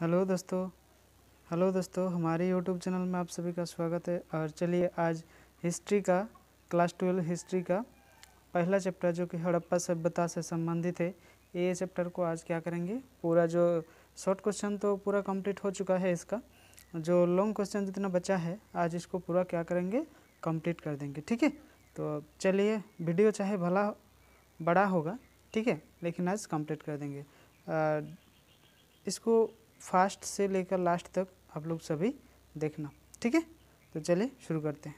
Hello दोस्तों हमारे YouTube channel में आप सभी का स्वागत है। और चलिए आज हिस्ट्री का क्लास 12 हिस्ट्री का पहला चैप्टर जो कि हड़प्पा सभ्यता से संबंधित है, ये चैप्टर को आज क्या करेंगे। पूरा जो शॉर्ट क्वेश्चन तो पूरा कंप्लीट हो चुका है, इसका जो लॉन्ग क्वेश्चन जितना बचा है आज इसको पूरा क्या करेंगे, कंप्लीट कर देंगे। ठीक है, तो चलिए वीडियो चाहे भला बड़ा होगा, ठीक है, लेकिन आज कंप्लीट कर देंगे। इसको फास्ट से लेकर लास्ट तक आप लोग सभी देखना, ठीक है। तो चलिए शुरू करते हैं।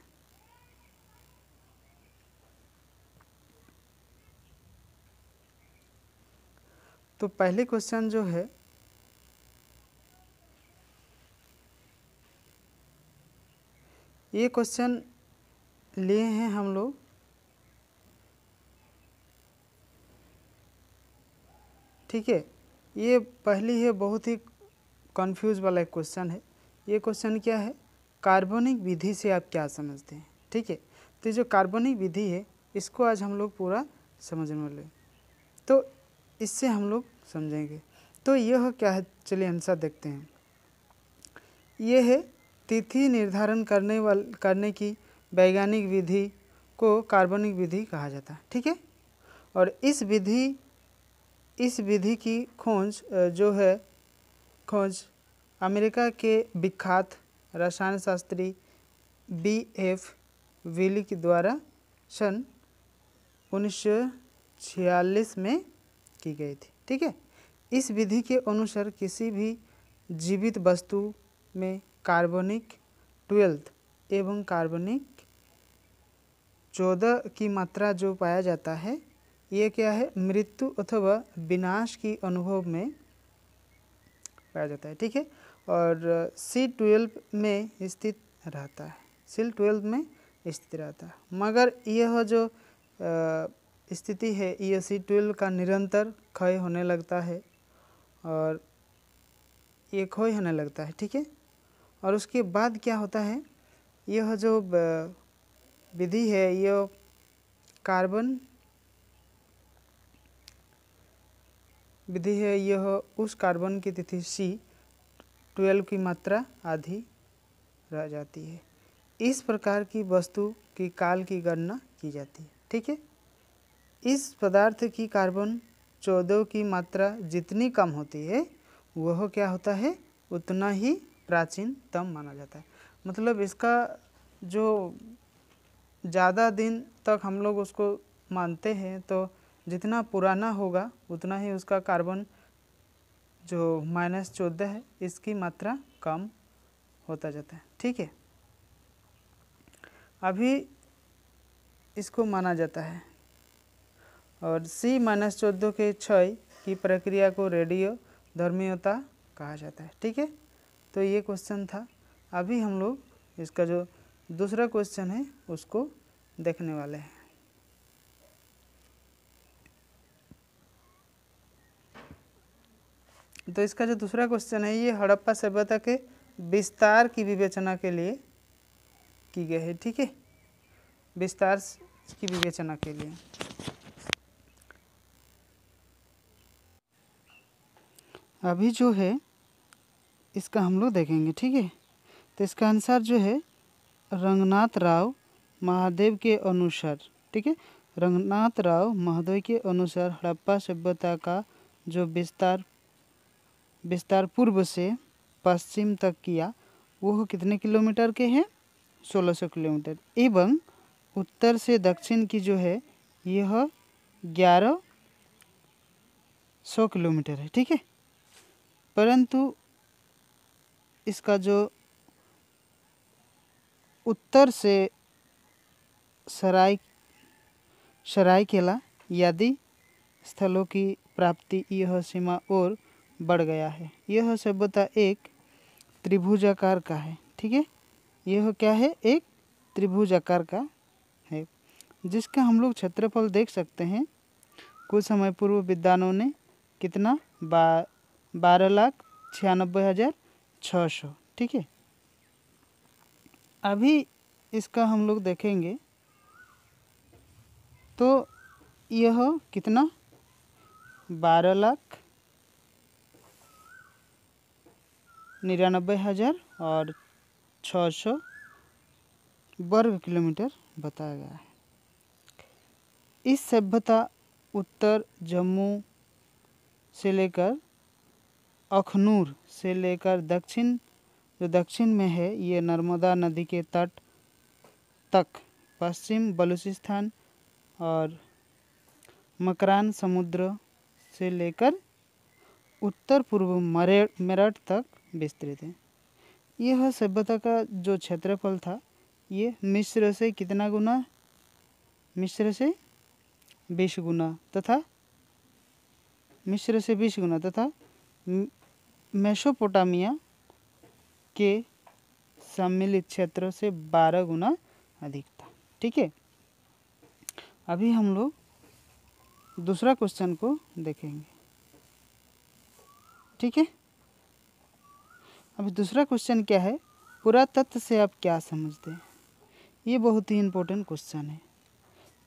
तो पहले क्वेश्चन जो है, ये क्वेश्चन लिए हैं हम लोग ठीक है। ये पहली है, बहुत ही कंफ्यूज वाला एक क्वेश्चन है। ये क्वेश्चन क्या है, कार्बनिक विधि से आप क्या समझते हैं। ठीक है, तो ये जो कार्बनिक विधि है इसको आज हम लोग पूरा समझने वाले, तो इससे हम लोग समझेंगे। तो यह क्या है, चलिए आंसर देखते हैं। ये है तिथि निर्धारण करने की वैज्ञानिक विधि को कार्बनिक विधि कहा जाता है। ठीक है, और इस विधि की खोज अमेरिका के विख्यात रसायन शास्त्री B.F. विली के द्वारा सन 1946 में की गई थी। ठीक है, इस विधि के अनुसार किसी भी जीवित वस्तु में कार्बनिक 12 एवं कार्बनिक 14 की मात्रा जो पाया जाता है, ये क्या है, मृत्यु अथवा विनाश की अनुभव में पाया जाता है। ठीक है, और C12 में स्थित रहता है, C12 में स्थित रहता है। मगर यह जो स्थिति है, यह C12 का निरंतर क्षय होने लगता है और ये क्षय होने लगता है। ठीक है, और उसके बाद क्या होता है, यह जो विधि है, यह कार्बन विधि है, यह उस कार्बन की तिथि C12 की मात्रा आधी रह जाती है। इस प्रकार की वस्तु की काल की गणना की जाती है। ठीक है, इस पदार्थ की कार्बन 14 की मात्रा जितनी कम होती है वह क्या होता है, उतना ही प्राचीनतम माना जाता है। मतलब इसका जो ज़्यादा दिन तक हम लोग उसको मानते हैं, तो जितना पुराना होगा उतना ही उसका कार्बन जो -14 है इसकी मात्रा कम होता जाता है। ठीक है, अभी इसको माना जाता है। और C-14 के क्षय की प्रक्रिया को रेडियो धर्मीयता कहा जाता है। ठीक है, तो ये क्वेश्चन था। अभी हम लोग इसका जो दूसरा क्वेश्चन है उसको देखने वाले हैं। तो इसका जो दूसरा क्वेश्चन है, ये हड़प्पा सभ्यता के विस्तार की विवेचना के लिए की गई है। ठीक है, विस्तार की विवेचना के लिए। अभी जो है इसका हम लोग देखेंगे। ठीक है, तो इसका आंसर जो है रंगनाथ राव महादेव के अनुसार, ठीक है, रंगनाथ राव महादेव के अनुसार हड़प्पा सभ्यता का जो विस्तार पूर्व से पश्चिम तक किया, वह कितने किलोमीटर के हैं, 1600 किलोमीटर, एवं उत्तर से दक्षिण की जो है यह 1100 किलोमीटर है। ठीक है, परंतु इसका जो उत्तर से सरायकेला आदि स्थलों की प्राप्ति यह सीमा और बढ़ गया है। यह सभ्यता एक त्रिभुजाकार का है। ठीक है, यह क्या है, एक त्रिभुजाकार का है, जिसका हम लोग क्षेत्रफल देख सकते हैं। कुछ समय पूर्व विद्वानों ने कितना 12,96,600। ठीक है, अभी इसका हम लोग देखेंगे तो यह कितना 12,00,000 99,000 और 600 वर्ग किलोमीटर बताया गया है। इस सभ्यता उत्तर जम्मू से लेकर अखनूर से लेकर दक्षिण में है, ये नर्मदा नदी के तट तक, पश्चिम बलूचिस्तान और मकरान समुद्र से लेकर उत्तर पूर्व मेरठ तक विस्तृत है। यह सभ्यता का जो क्षेत्रफल था ये मिस्र से कितना गुना, मिस्र से 20 गुना तथा मेसोपोटामिया के सम्मिलित क्षेत्र से 12 गुना अधिक था। ठीक है, अभी हम लोग दूसरा क्वेश्चन को देखेंगे। ठीक है, अभी दूसरा क्वेश्चन क्या है, पुरातत्व से आप क्या समझते हैं? ये बहुत ही इम्पोर्टेंट क्वेश्चन है।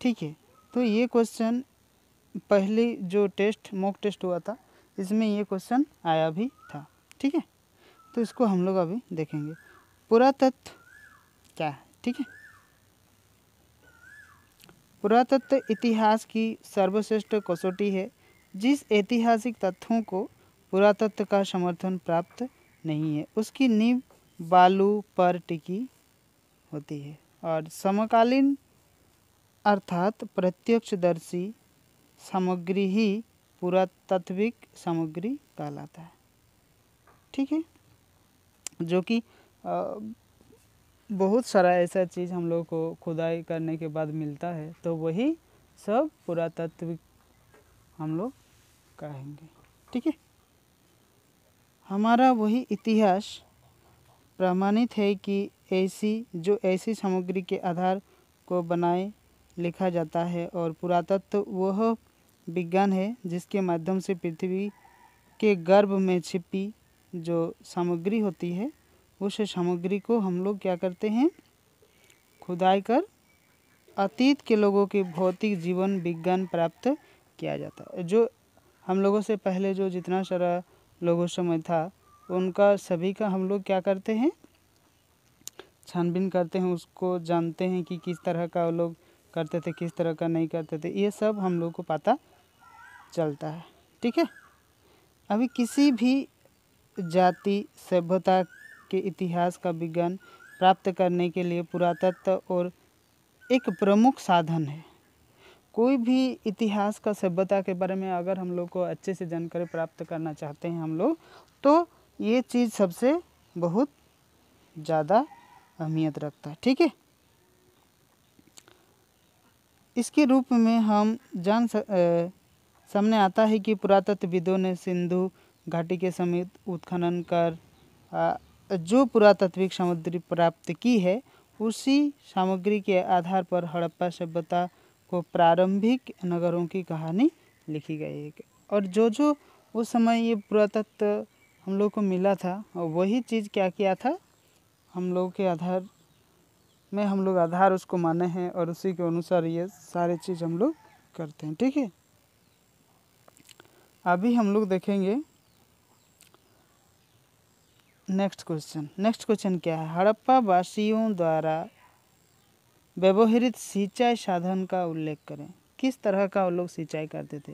ठीक है, तो ये क्वेश्चन पहले जो मॉक टेस्ट हुआ था इसमें ये क्वेश्चन आया भी था। ठीक है, तो इसको हम लोग अभी देखेंगे। पुरातत्व क्या है? ठीक है, पुरातत्व इतिहास की सर्वश्रेष्ठ कसौटी है। जिस ऐतिहासिक तथ्यों को पुरातत्व का समर्थन प्राप्त नहीं है उसकी नींव बालू पर टिकी होती है और समकालीन अर्थात प्रत्यक्षदर्शी सामग्री ही पुरातात्विक सामग्री कहलाता है। ठीक है, जो कि बहुत सारा ऐसा चीज़ हम लोग को खुदाई करने के बाद मिलता है, तो वही सब पुरातात्विक हम लोग कहेंगे। ठीक है, हमारा वही इतिहास प्रमाणित है कि ऐसी सामग्री के आधार को बनाए लिखा जाता है और पुरातत्व वह विज्ञान है जिसके माध्यम से पृथ्वी के गर्भ में छिपी जो सामग्री होती है उस सामग्री को हम लोग क्या करते हैं, खुदाई कर अतीत के लोगों के भौतिक जीवन विज्ञान प्राप्त किया जाता है। जो हम लोगों से पहले जो जितना सारा लोगों समय था उनका सभी का हम लोग क्या करते हैं, छानबीन करते हैं, उसको जानते हैं कि किस तरह का वो लोग करते थे, किस तरह का नहीं करते थे, ये सब हम लोग को पता चलता है। ठीक है, अभी किसी भी जाति सभ्यता के इतिहास का विज्ञान प्राप्त करने के लिए पुरातत्व और एक प्रमुख साधन है। कोई भी इतिहास का सभ्यता के बारे में अगर हम लोग को अच्छे से जानकारी प्राप्त करना चाहते हैं हम लोग, तो ये चीज़ सबसे बहुत ज़्यादा अहमियत रखता है। ठीक है, इसके रूप में हम सामने आता है कि पुरातत्वविदों ने सिंधु घाटी के समीप उत्खनन कर जो पुरातात्विक सामग्री प्राप्त की है उसी सामग्री के आधार पर हड़प्पा सभ्यता को प्रारंभिक नगरों की कहानी लिखी गई है। और जो उस समय ये पुरातत्व हम लोग को मिला था और वही चीज़ क्या किया था, हम लोग के आधार में हम लोग आधार उसको माने हैं और उसी के अनुसार ये सारे चीज़ हम लोग करते हैं। ठीक है, अभी हम लोग देखेंगे नेक्स्ट क्वेश्चन क्या है, हड़प्पा वासियों द्वारा व्यवहृत सिंचाई साधन का उल्लेख करें। किस तरह का वो लोग सिंचाई करते थे,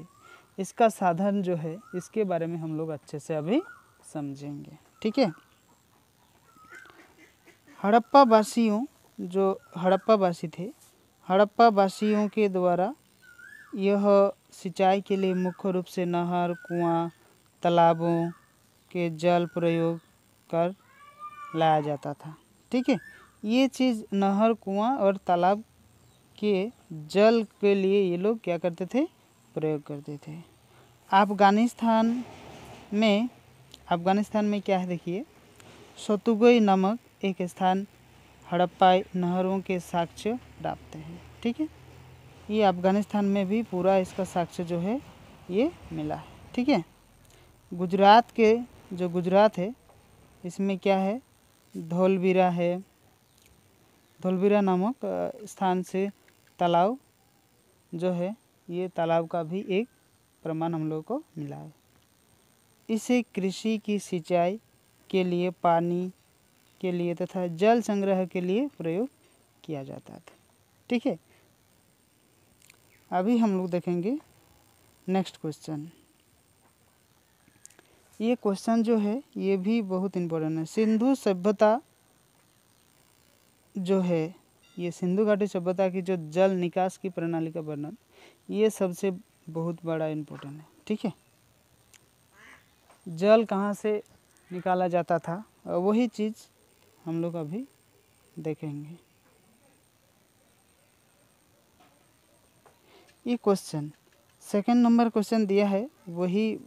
इसका साधन जो है इसके बारे में हम लोग अच्छे से अभी समझेंगे। ठीक है, हड़प्पा वासी थे, हड़प्पा वासियों के द्वारा यह सिंचाई के लिए मुख्य रूप से नहर, कुआं, तालाबों के जल प्रयोग कर लाया जाता था। ठीक है, ये चीज़ नहर, कुआं और तालाब के जल के लिए ये लोग क्या करते थे, प्रयोग करते थे। अफगानिस्तान में क्या है देखिए, सतुगई नामक एक स्थान हड़प्पा नहरों के साक्ष्य प्राप्त हैं। ठीक है, ये अफगानिस्तान में भी पूरा इसका साक्ष्य जो है ये मिला है। ठीक है, गुजरात है इसमें क्या है, धोलवीरा नामक स्थान से तालाब जो है ये तालाब का भी एक प्रमाण हम लोग को मिला है। इसे कृषि की सिंचाई के लिए, पानी के लिए तथा जल संग्रह के लिए प्रयोग किया जाता था। ठीक है, अभी हम लोग देखेंगे नेक्स्ट क्वेश्चन। ये क्वेश्चन जो है ये भी बहुत इम्पोर्टेंट है। सिंधु सभ्यता जो है, ये सिंधु घाटी सभ्यता की जो जल निकास की प्रणाली का वर्णन, ये सबसे बहुत बड़ा इम्पोर्टेंट है। ठीक है, जल कहाँ से निकाला जाता था, वही चीज़ हम लोग अभी देखेंगे। ये क्वेश्चन सेकंड नंबर क्वेश्चन दिया है, वही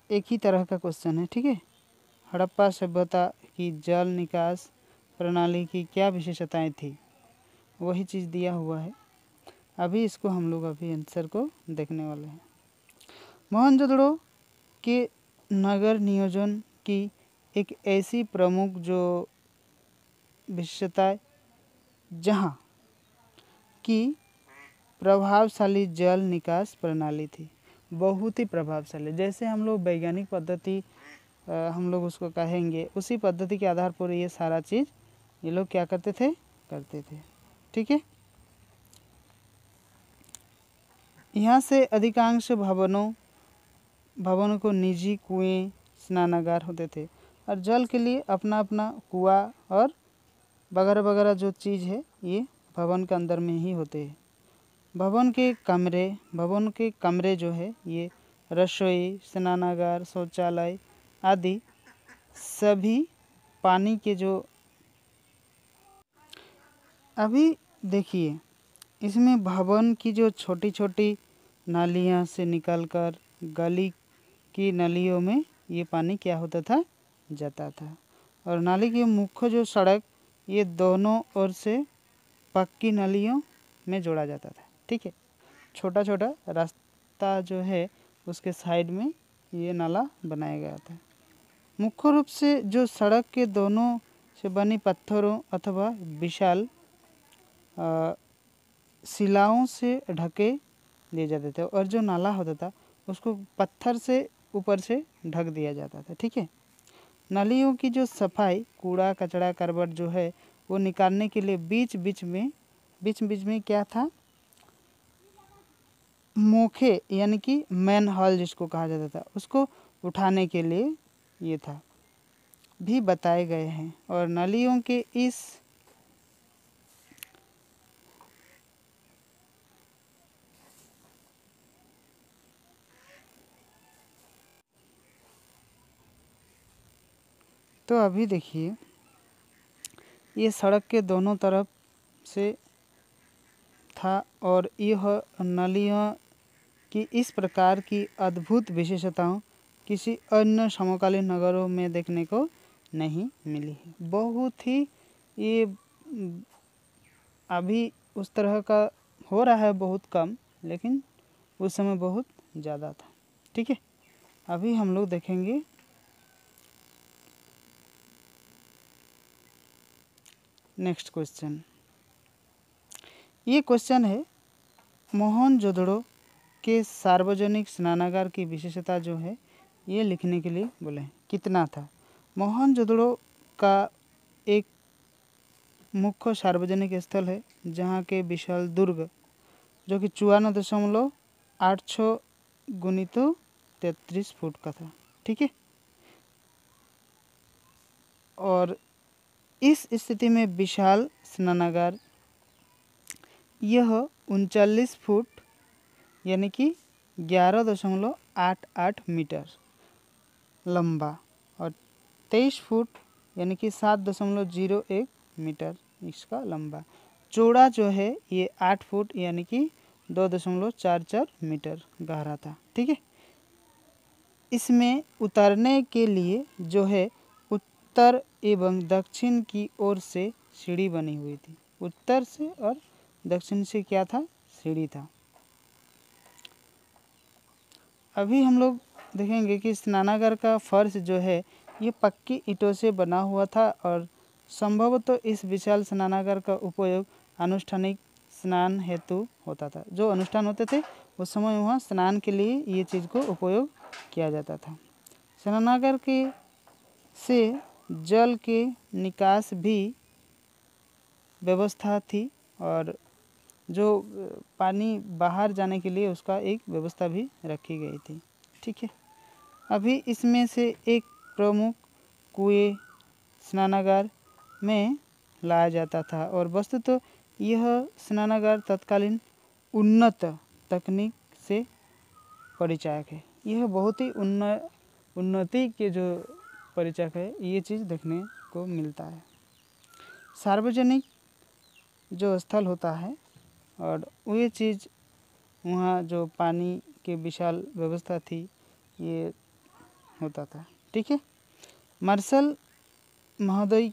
एक ही तरह का क्वेश्चन है। ठीक है, हड़प्पा सभ्यता की जल निकास प्रणाली की क्या विशेषताएं थी, वही चीज़ दिया हुआ है। अभी इसको हम लोग अभी आंसर को देखने वाले हैं। मोहनजोदड़ो के नगर नियोजन की एक ऐसी प्रमुख जो विशेषता जहाँ की प्रभावशाली जल निकास प्रणाली थी, बहुत ही प्रभावशाली। जैसे हम लोग वैज्ञानिक पद्धति हम लोग उसको कहेंगे, उसी पद्धति के आधार पर ये सारा चीज़ ये लोग क्या करते थे। ठीक है, यहाँ से अधिकांश भवनों को निजी कुएं, स्नानागार होते थे और जल के लिए अपना अपना कुआं और वगैरह वगैरह जो चीज़ है ये भवन के अंदर में ही होते हैं। भवन के कमरे जो है ये रसोई, स्नानागार, शौचालय आदि सभी पानी के जो, अभी देखिए इसमें भवन की जो छोटी छोटी नालियाँ से निकलकर गली की नलियों में ये पानी क्या होता था, जाता था। और नाली की मुख्य जो सड़क, ये दोनों ओर से पक्की नलियों में जोड़ा जाता था। ठीक है, छोटा छोटा रास्ता जो है उसके साइड में ये नाला बनाया गया था। मुख्य रूप से जो सड़क के दोनों से बनी पत्थरों अथवा विशाल शिलाओं से ढके दिए जाते थे और जो नाला होता था उसको पत्थर से ऊपर से ढक दिया जाता था। ठीक है, नालियों की जो सफाई, कूड़ा कचरा करबट जो है वो निकालने के लिए बीच बीच में क्या था, मोखे यानी कि मैन हॉल जिसको कहा जाता था, उसको उठाने के लिए ये था भी बताए गए हैं। और नालियों के इस तो अभी देखिए ये सड़क के दोनों तरफ से था और यह नालियाँ की इस प्रकार की अद्भुत विशेषताओं किसी अन्य समकालीन नगरों में देखने को नहीं मिली है। बहुत ही ये अभी उस तरह का हो रहा है, बहुत कम, लेकिन उस समय बहुत ज़्यादा था। ठीक है, अभी हम लोग देखेंगे नेक्स्ट क्वेश्चन। ये क्वेश्चन है मोहनजोदड़ो के सार्वजनिक स्नानागार की विशेषता जो है ये लिखने के लिए बोले हैं। कितना था? मोहनजोदड़ो का एक मुख्य सार्वजनिक स्थल है जहाँ के विशाल दुर्ग जो कि 54.86 गुणित 33 फुट का था। ठीक है, और इस स्थिति में विशाल स्नानागार यह 39 फुट यानी कि 11.88 मीटर लंबा और 23 फुट यानी कि 7.01 मीटर इसका लंबा, चौड़ा जो है ये 8 फुट यानी कि 2.44 मीटर गहरा था। ठीक है, इसमें उतरने के लिए जो है उत्तर एवं दक्षिण की ओर से सीढ़ी बनी हुई थी। उत्तर से और दक्षिण से क्या था? सीढ़ी था। अभी हम लोग देखेंगे कि स्नानागार का फर्श जो है ये पक्की ईंटों से बना हुआ था और संभवतः इस विशाल स्नानागार का उपयोग अनुष्ठानिक स्नान हेतु होता था। जो अनुष्ठान होते थे उस समय वहाँ स्नान के लिए ये चीज़ को उपयोग किया जाता था। स्नानागार के से जल के निकास भी व्यवस्था थी और जो पानी बाहर जाने के लिए उसका एक व्यवस्था भी रखी गई थी। ठीक है, अभी इसमें से एक प्रमुख कुएं स्नानागार में लाया जाता था और वस्तुतः यह स्नानागार तत्कालीन उन्नत तकनीक से परिचायक है। यह बहुत ही उन्नति के जो परिचायक है, ये चीज़ देखने को मिलता है। सार्वजनिक जो स्थल होता है और ये चीज़ वहाँ जो पानी के विशाल व्यवस्था थी ये होता था। ठीक है, मार्शल महोदय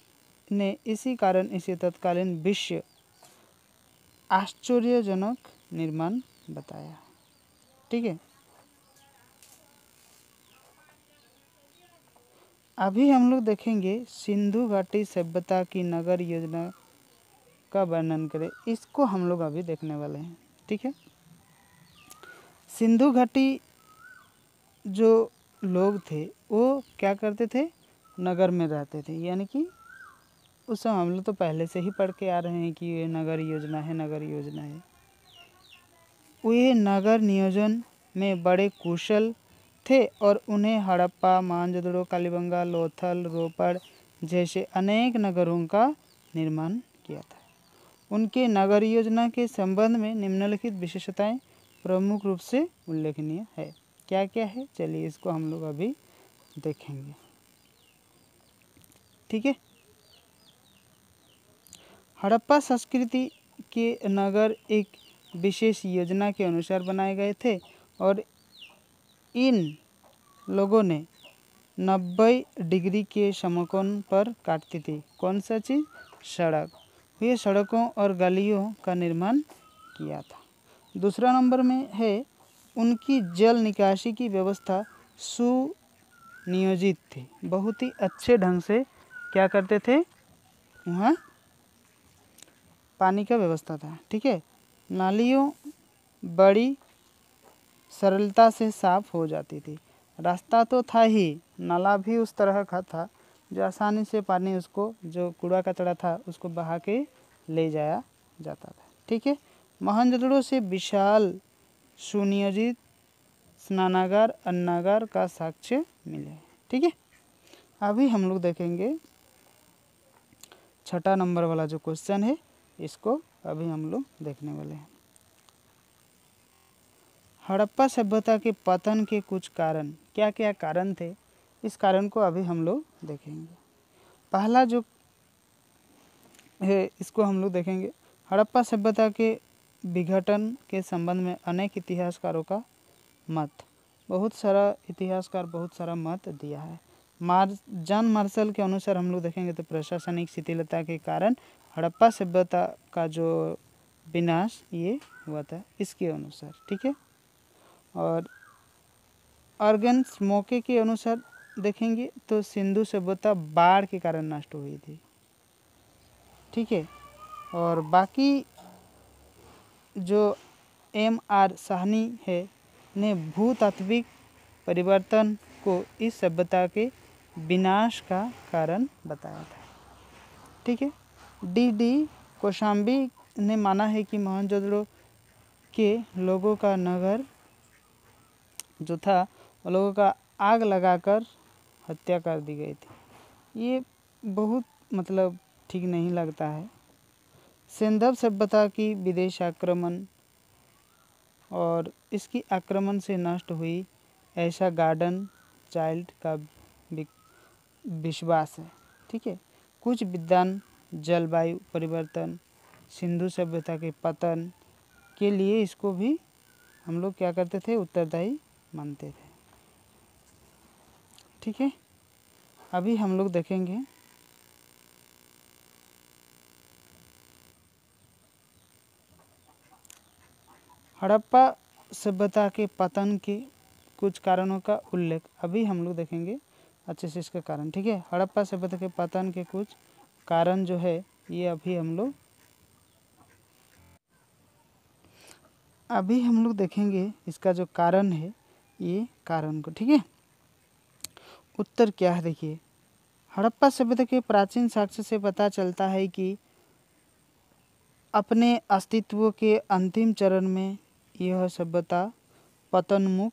ने इसी कारण इसे तत्कालीन विश्व आश्चर्यजनक निर्माण बताया। ठीक है, अभी हम लोग देखेंगे सिंधु घाटी सभ्यता की नगर योजना का वर्णन करें, इसको हम लोग अभी देखने वाले हैं। ठीक है, सिंधु घाटी जो लोग थे वो क्या करते थे, नगर में रहते थे, यानी कि उस समय हम लोग तो पहले से ही पढ़ के आ रहे हैं कि ये नगर योजना है, नगर योजना है। वे नगर नियोजन में बड़े कुशल थे और उन्हें हड़प्पा, मोहनजोदड़ो, कालीबंगा, लोथल, रोपड़ जैसे अनेक नगरों का निर्माण किया था। उनके नगर योजना के संबंध में निम्नलिखित विशेषताएं प्रमुख रूप से उल्लेखनीय है। क्या क्या है, चलिए इसको हम लोग अभी देखेंगे। ठीक है, हड़प्पा संस्कृति के नगर एक विशेष योजना के अनुसार बनाए गए थे और इन लोगों ने 90 डिग्री के समकोण पर काटती थी। कौन सा चीज़, सड़क। ये सड़कों और गलियों का निर्माण किया था। दूसरा नंबर में है उनकी जल निकासी की व्यवस्था सुनियोजित थी। बहुत ही अच्छे ढंग से क्या करते थे, वहाँ पानी का व्यवस्था था। ठीक है, नालियों बड़ी सरलता से साफ हो जाती थी। रास्ता तो था ही, नाला भी उस तरह का था जो आसानी से पानी उसको जो कूड़ा कचरा था उसको बहा के ले जाया जाता था। ठीक है, मोहनजोदड़ो से विशाल सुनियोजित स्नानागार अन्नागार का साक्ष्य मिले। ठीक है, अभी हम लोग देखेंगे छठा नंबर वाला जो क्वेश्चन है, इसको अभी हम लोग देखने वाले हैं। हड़प्पा सभ्यता के पतन के कुछ कारण, क्या क्या कारण थे, इस कारण को अभी हम लोग देखेंगे। पहला जो है इसको हम लोग देखेंगे, हड़प्पा सभ्यता के विघटन के संबंध में अनेक इतिहासकारों का मत, बहुत सारा इतिहासकार बहुत सारा मत दिया है। जॉन मार्शल के अनुसार हम लोग देखेंगे तो प्रशासनिक शिथिलता के कारण हड़प्पा सभ्यता का जो विनाश ये हुआ था, इसके अनुसार। ठीक है, और ऑर्गन्स मौके के अनुसार देखेंगे तो सिंधु सभ्यता बाढ़ के कारण नष्ट हुई थी। ठीक है, और बाकी जो M.R. साहनी है ने भूतात्विक परिवर्तन को इस सभ्यता के विनाश का कारण बताया था। ठीक है, D.D. कोशाम्बी ने माना है कि मोहनजोदड़ो के लोगों का नगर जो था वो लोगों का आग लगाकर हत्या कर दी गई थी। ये बहुत मतलब ठीक नहीं लगता है। सिंधव सभ्यता की विदेश आक्रमण और इसकी आक्रमण से नष्ट हुई ऐसा गार्डन चाइल्ड का विश्वास है। ठीक है, कुछ विद्वान जलवायु परिवर्तन, सिंधु सभ्यता के पतन के लिए इसको भी हम लोग क्या करते थे, उत्तरदायी मानते थे। ठीक है, अभी हम लोग देखेंगे हड़प्पा सभ्यता के पतन के कुछ कारणों का उल्लेख अभी हम लोग देखेंगे अच्छे से इसका कारण। ठीक है, हड़प्पा सभ्यता के पतन के कुछ कारण जो है ये अभी हम लोग देखेंगे इसका जो कारण है ये कारण को। ठीक है, उत्तर क्या है देखिए, हड़प्पा सभ्यता के प्राचीन साक्ष्य से पता चलता है कि अपने अस्तित्व के अंतिम चरण में यह सभ्यता पतनमुख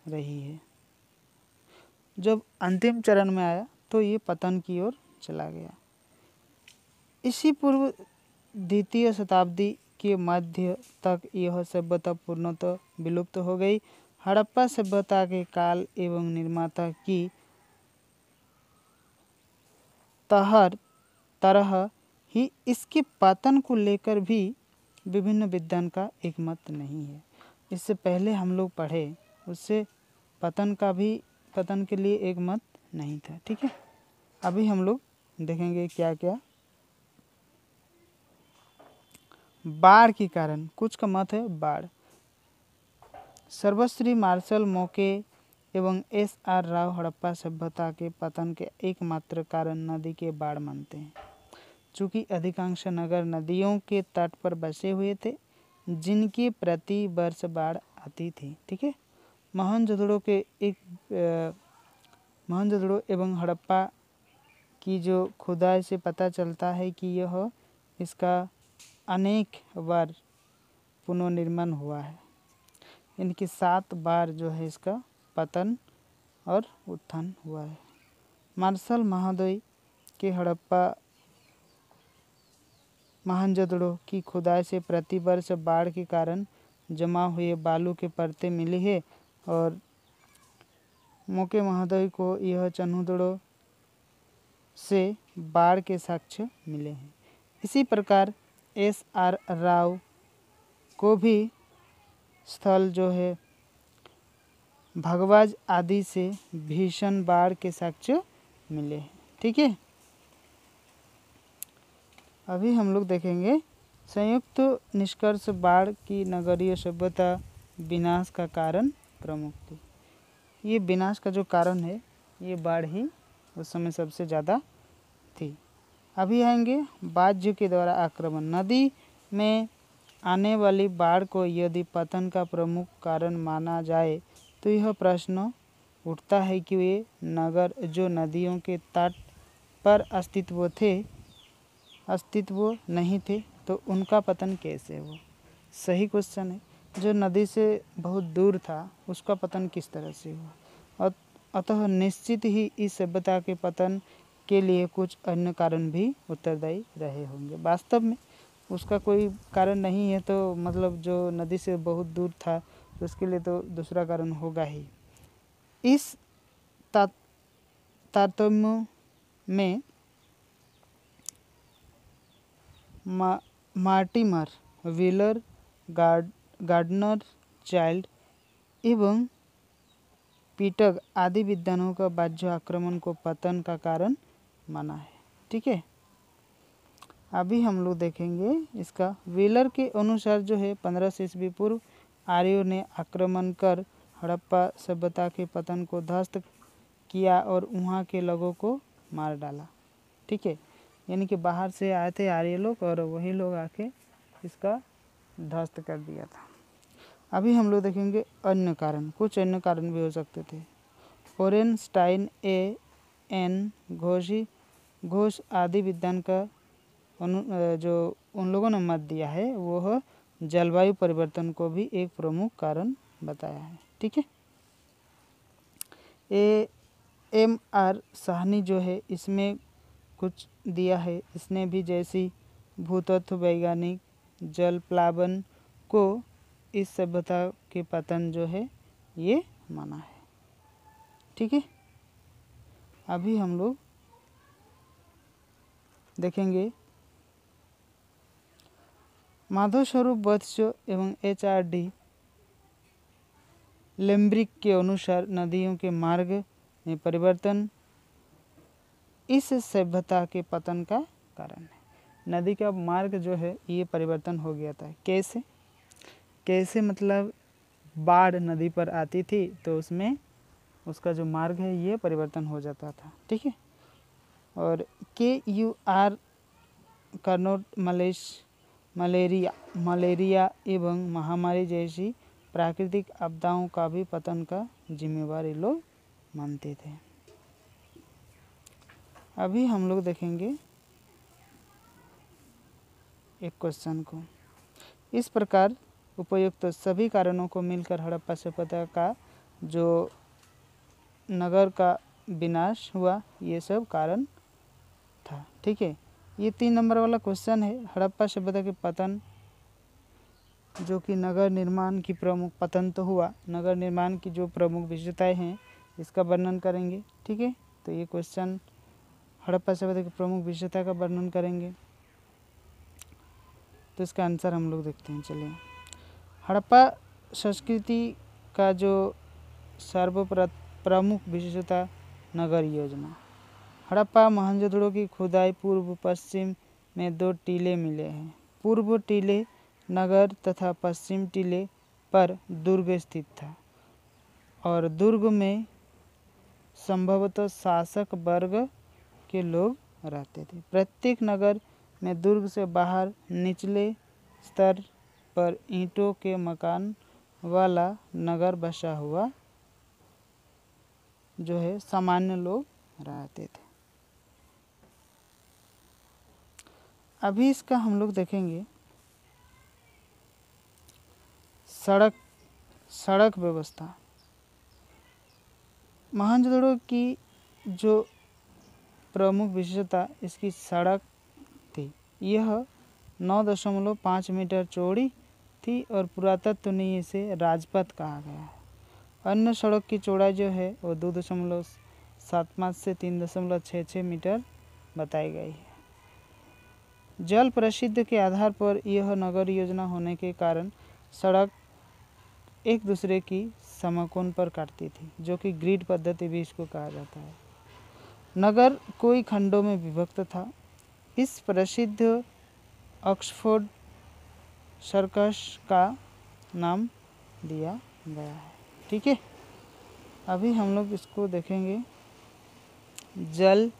रही है। जब अंतिम चरण में आया तो ये पतन की ओर चला गया। इसी पूर्व द्वितीय शताब्दी के मध्य तक यह सभ्यता पूर्णतः विलुप्त हो गई। हड़प्पा सभ्यता के काल एवं निर्माता की तरह ही इसके पतन को लेकर भी विभिन्न विद्वान का एक मत नहीं है। इससे पहले हम लोग पढ़े उससे पतन के लिए एक मत नहीं था। ठीक है, अभी हम लोग देखेंगे क्या क्या बाढ़ के कारण। कुछ का मत है बाढ़। सर्वश्री मार्शल मोके एवं एस.आर. राव हड़प्पा सभ्यता के पतन के एकमात्र कारण नदी के बाढ़ मानते हैं। चूँकि अधिकांश नगर नदियों के तट पर बसे हुए थे जिनकी प्रति वर्ष बाढ़ आती थी। ठीक है, मोहनजोदड़ो एवं हड़प्पा की जो खुदाई से पता चलता है कि यह इसका अनेक बार पुनर्निर्माण हुआ है। इनकी 7 बार जो है इसका पतन और उत्थान हुआ है। मार्शल महोदय के हड़प्पा मोहनजोदड़ो की खुदाई से प्रति वर्ष बाढ़ के कारण जमा हुए बालू के परतें मिली है और मोके महोदय को यह चन्हुदड़ो से बाढ़ के साक्ष्य मिले हैं। इसी प्रकार एस.आर. राव को भी स्थल जो है भगवाज आदि से भीषण बाढ़ के साक्ष्य मिले हैं। ठीक है, अभी हम लोग देखेंगे संयुक्त निष्कर्ष बाढ़ की नगरीय सभ्यता विनाश का कारण प्रमुख थी। ये विनाश का जो कारण है ये बाढ़ ही उस समय सबसे ज़्यादा थी। अभी आएंगे बाह्य के द्वारा आक्रमण। नदी में आने वाली बाढ़ को यदि पतन का प्रमुख कारण माना जाए तो यह प्रश्न उठता है कि वे नगर जो नदियों के तट पर अस्तित्व नहीं थे तो उनका पतन कैसे हुआ। सही क्वेश्चन है। जो नदी से बहुत दूर था उसका पतन किस तरह से हुआ। अतः निश्चित ही इस सभ्यता के पतन के लिए कुछ अन्य कारण भी उत्तरदायी रहे होंगे। वास्तव में उसका कोई कारण नहीं है तो मतलब जो नदी से बहुत दूर था तो उसके लिए तो दूसरा कारण होगा ही। इस तारतम्य में मार्टिमर, व्हीलर, गार्डनर चाइल्ड एवं पीटग आदि विद्वानों का बाह्य आक्रमण को पतन का कारण माना है। ठीक है, अभी हम लोग देखेंगे इसका। व्हीलर के अनुसार जो है 1500 ईस्वी पूर्व आर्यों ने आक्रमण कर हड़प्पा सभ्यता के पतन को ध्वस्त किया और वहाँ के लोगों को मार डाला। ठीक है, यानी कि बाहर से आए थे आर्य लोग और वही लोग आके इसका ध्वस्त कर दिया था। अभी हम लोग देखेंगे अन्य कारण। कुछ अन्य कारण भी हो सकते थे। ओरेनस्टाइन एन घोष आदि विद्वान का जो उन लोगों ने मत दिया है वह जलवायु परिवर्तन को भी एक प्रमुख कारण बताया है। ठीक है, एम.आर. साहनी जो है इसमें कुछ दिया है। इसने भी जैसी भूतत्व वैज्ञानिक जल प्लावन को इस सभ्यता के पतन जो है ये माना है। ठीक है, अभी हम लोग देखेंगे माधव स्वरूप वत्स एवं एच.आर.डी. लेम्ब्रिक के अनुसार नदियों के मार्ग में परिवर्तन इस सभ्यता के पतन का कारण है। नदी का मार्ग जो है ये परिवर्तन हो गया था। कैसे मतलब बाढ़ नदी पर आती थी तो उसमें उसका जो मार्ग है ये परिवर्तन हो जाता था। ठीक है, और KUR कर्नोट मलेरिया एवं महामारी जैसी प्राकृतिक आपदाओं का भी पतन का जिम्मेवार ये लोग मानते थे। अभी हम लोग देखेंगे एक क्वेश्चन को। इस प्रकार उपयुक्त सभी कारणों को मिलकर हड़प्पा सभ्यता का जो नगर का विनाश हुआ ये सब कारण था। ठीक है, ये 3 नंबर वाला क्वेश्चन है। हड़प्पा सभ्यता के पतन, जो कि नगर निर्माण की प्रमुख पतन तो हुआ, नगर निर्माण की जो प्रमुख विशेषताएं हैं इसका वर्णन करेंगे। ठीक है, तो ये क्वेश्चन हड़प्पा सभ्यता की प्रमुख विशेषता का वर्णन करेंगे। तो इसका आंसर हम लोग देखते हैं। चलिए, हड़प्पा संस्कृति का जो प्रमुख विशेषता नगर योजना। हड़प्पा मोहनजोदड़ो की खुदाई पूर्व पश्चिम में 2 टीले मिले हैं। पूर्व टीले नगर तथा पश्चिम टीले पर दुर्ग स्थित था और दुर्ग में संभवतः शासक वर्ग के लोग रहते थे। प्रत्येक नगर में दुर्ग से बाहर निचले स्तर पर ईंटों के मकान वाला नगर बसा हुआ जो है सामान्य लोग रहते थे। अभी इसका हम लोग देखेंगे सड़क व्यवस्था। मोहनजोदड़ो की जो प्रमुख विशेषता इसकी सड़क थी। यह 9.5 मीटर चौड़ी थी और पुरातत्व ने इसे राजपथ कहा गया है। अन्य सड़क की चौड़ाई जो है वो 2.75 से 3.66 मीटर बताई गई है। जल प्रसिद्ध के आधार पर यह नगर योजना होने के कारण सड़क एक दूसरे की समकोण पर काटती थी, जो कि ग्रिड पद्धति भी इसको कहा जाता है। नगर कई खंडों में विभक्त था। इस प्रसिद्ध ऑक्सफोर्ड सर्कस का नाम दिया गया है। ठीक है, अभी हम लोग इसको देखेंगे जल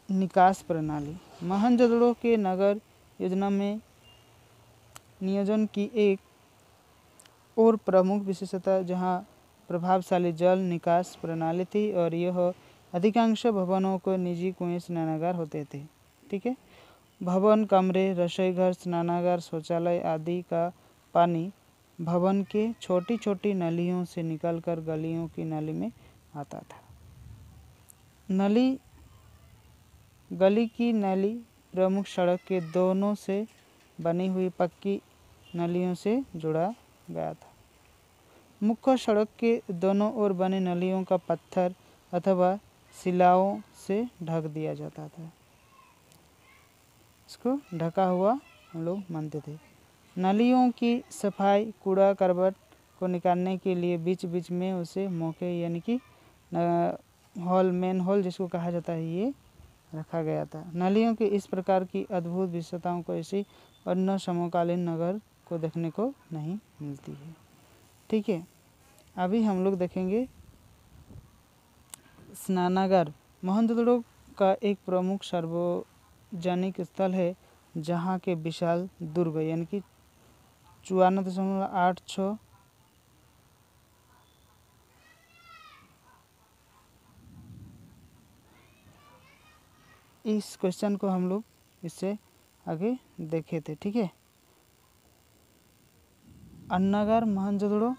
निकास प्रणाली। मोहनजोदड़ो के नगर योजना में नियोजन की एक और प्रमुख विशेषता जहां प्रभावशाली जल निकास प्रणाली थी और यह अधिकांश भवनों को निजी कुएं स्नानागार होते थे। ठीक है, भवन, कमरे, रसोईघर, स्नानागार, शौचालय आदि का पानी भवन के छोटी छोटी नलियों से निकलकर गलियों की नाली में आता था। गली की नाली प्रमुख सड़क के दोनों से बनी हुई पक्की नलियों से जुड़ा गया था। मुख्य सड़क के दोनों ओर बनी नलियों का पत्थर अथवा शिलाओं से ढक दिया जाता था। इसको ढका हुआ हम लोग मानते थे। नलियों की सफाई, कूड़ा करकट को निकालने के लिए बीच बीच में उसे मौके यानी कि मेन होल जिसको कहा जाता है ये रखा गया था। नलियों की इस प्रकार की अद्भुत विशेषताओं को ऐसी अन्य समकालीन नगर को देखने को नहीं मिलती है। ठीक है, अभी हम लोग देखेंगे स्नानागार। मोहनजोदड़ो का एक प्रमुख सार्वजनिक स्थल है जहाँ के विशाल दुर्ग यानी कि 54.86 इस क्वेश्चन को हम लोग इससे आगे देखे थे। ठीक है, अन्नागार मोहनजोदड़ो।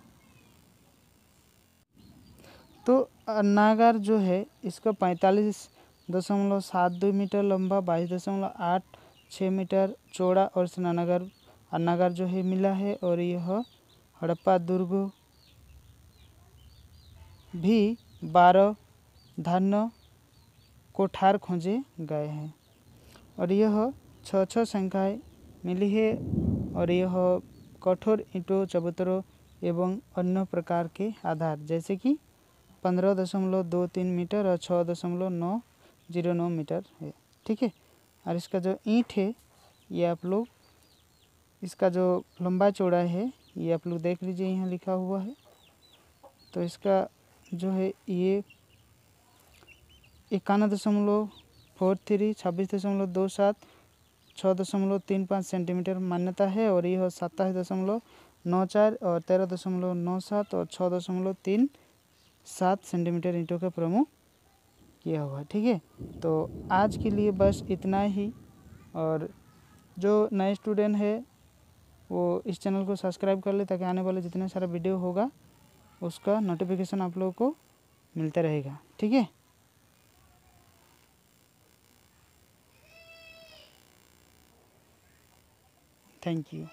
तो अन्नागार जो है इसका 45.72 मीटर लंबा, 22.86 मीटर चौड़ा और स्नानागार अन्नागार जो है मिला है। और यह हड़प्पा दुर्ग भी 12 धान्य कोठार खोजे गए हैं और यह 6 संख्याएँ मिली है। और यह कठोर ईंटों, चबूतरों एवं अन्य प्रकार के आधार जैसे कि 15.23 मीटर और 6.909 मीटर है। ठीक है, और इसका जो ईंट है ये आप लोग इसका जो लंबा चौड़ाई है ये आप लोग देख लीजिए, यहाँ लिखा हुआ है। तो इसका जो है ये 51.43, 26.27, 6.35 सेंटीमीटर मान्यता है। और यह 27.94 और 13.97 और 6.37 सेंटीमीटर ईंटों का प्रमुख किया हुआ, ठीक है। तो आज के लिए बस इतना ही, और जो नए स्टूडेंट है वो इस चैनल को सब्सक्राइब कर ले ताकि आने वाले जितने सारा वीडियो होगा उसका नोटिफिकेशन आप लोगों को मिलता रहेगा, ठीक है। Thank you.